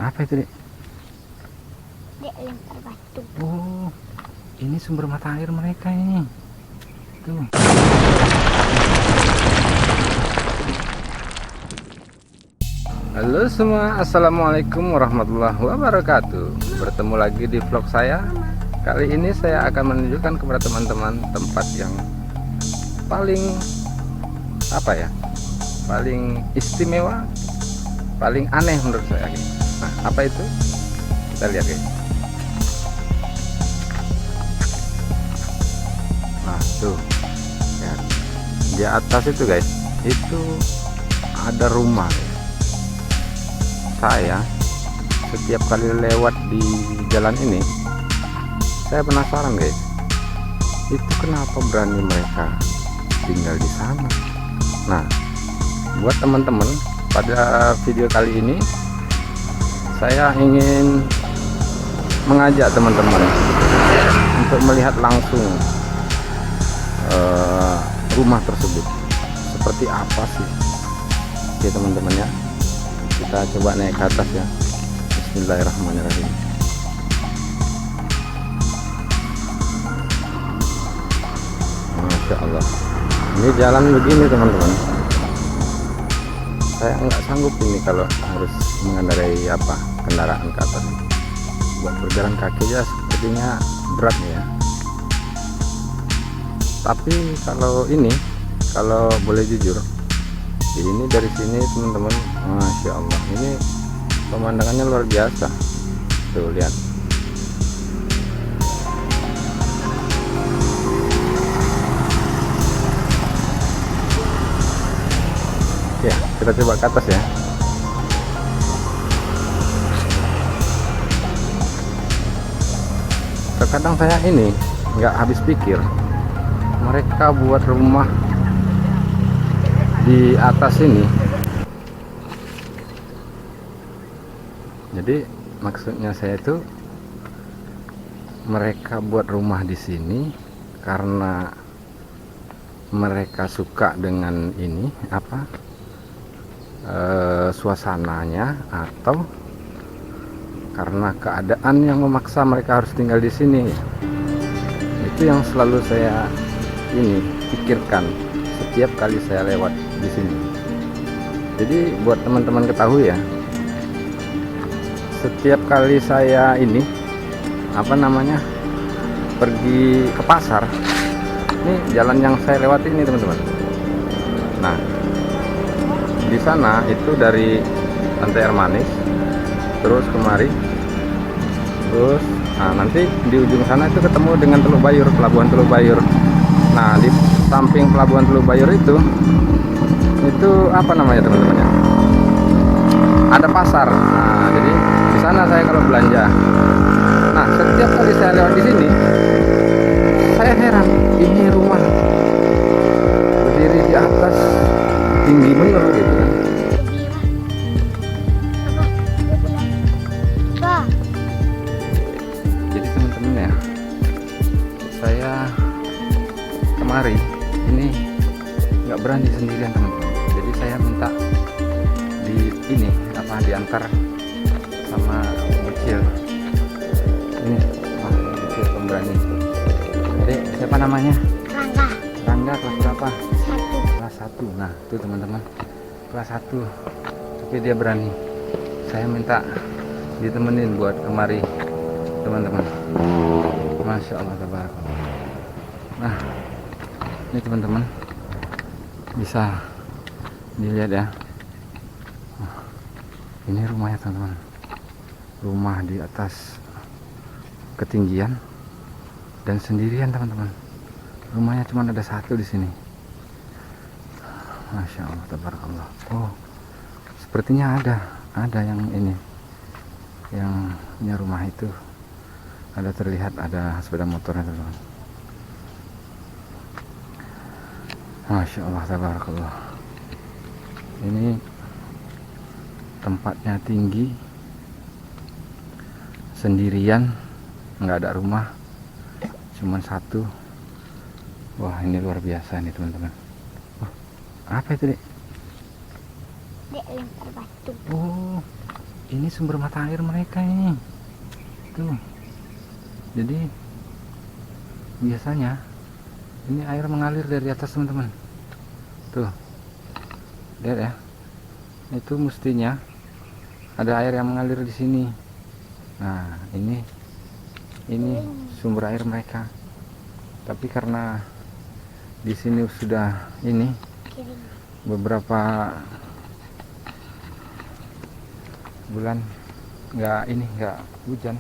Apa itu, Dek? Dek lempar batu. Oh, ini sumber mata air mereka ini. Tuh. Halo semua, assalamualaikum warahmatullahi wabarakatuh. Bertemu lagi di vlog saya. Kali ini saya akan menunjukkan kepada teman-teman tempat yang paling paling istimewa, paling aneh menurut saya. Nah, apa itu? Kita lihat, guys. Nah, tuh ya, di atas itu, guys, itu ada rumah, guys. Saya setiap kali lewat di jalan ini, saya penasaran, guys, itu kenapa berani mereka tinggal di sana. Nah, buat teman-teman, pada video kali ini saya ingin mengajak teman-teman untuk melihat langsung rumah tersebut seperti apa sih. Oke teman-teman ya, kita coba naik ke atas ya. Bismillahirrahmanirrahim. Masya Allah, ini jalan begini teman-teman. Saya nggak sanggup ini kalau harus mengendarai kendaraan ke atas. Buat berjalan kaki ya sepertinya berat ya. Tapi kalau boleh jujur, ini dari sini teman-teman, Masya Allah, ini pemandangannya luar biasa. Tuh lihat. Ya, kita coba ke atas ya. Terkadang saya ini nggak habis pikir, mereka buat rumah di atas ini. Jadi maksudnya saya itu, mereka buat rumah di sini karena mereka suka dengan ini suasananya, atau karena keadaan yang memaksa mereka harus tinggal di sini. Itu yang selalu saya pikirkan setiap kali saya lewat di sini. Jadi buat teman-teman ketahui ya, setiap kali saya pergi ke pasar, ini jalan yang saya lewati ini teman-teman. Nah, di sana itu dari Pantai Air Manis terus kemari, terus nanti di ujung sana itu ketemu dengan Teluk Bayur, Pelabuhan Teluk Bayur. Nah, di samping Pelabuhan Teluk Bayur itu teman-teman ya, ada pasar. Nah, jadi di sana saya kalau belanja. Nah, setiap kali saya lewat di sini, saya heran, ini rumah berdiri di atas, tinggi bener gitu kan. Jadi teman-teman ya, saya kemari ini nggak berani sendirian teman-teman. Jadi saya minta diantar sama bocil ini, bocil pemberani. Jadi siapa namanya? Rangga. Kelas berapa? 1. Kelas 1. Nah itu teman-teman, kelas 1, tapi dia berani. Saya minta ditemenin buat kemari teman-teman. Masya Allah, tabarakallah. Nah ini teman-teman, bisa dilihat ya, ini rumahnya teman-teman. Rumah di atas ketinggian dan sendirian teman-teman. Rumahnya cuma ada satu di sini. Masya Allah, tabarakallah. Oh, sepertinya ada yang yang punya rumah itu. Ada terlihat ada sepeda motornya teman-teman. Masya Allah, tabarakallah. Ini tempatnya tinggi, sendirian, nggak ada rumah, cuman satu. Wah, ini luar biasa nih teman-teman. Apa itu, Dek? Dek lempar batu. Oh, ini sumber mata air mereka ini. Tuh. Jadi biasanya ini air mengalir dari atas, teman-teman. Tuh. Lihat ya. Itu mestinya ada air yang mengalir di sini. Nah, ini sumber air mereka. Tapi karena di sini sudah ini Kering. beberapa bulan nggak hujan,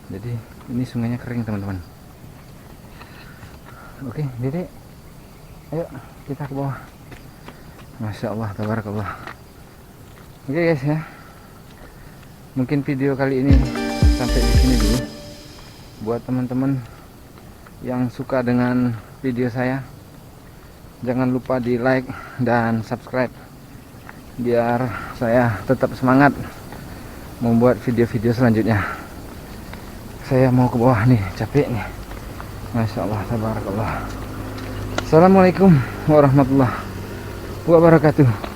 jadi ini sungainya kering, teman-teman. Oke, Dede, ayo kita ke bawah. Masya Allah, tabarakallah. Oke guys ya, mungkin video kali ini sampai di sini dulu. Buat teman-teman yang suka dengan video saya, jangan lupa di like dan subscribe biar saya tetap semangat membuat video-video selanjutnya. Saya mau ke bawah nih, capek nih. Masya Allah, tabarakallah. Assalamualaikum warahmatullahi wabarakatuh.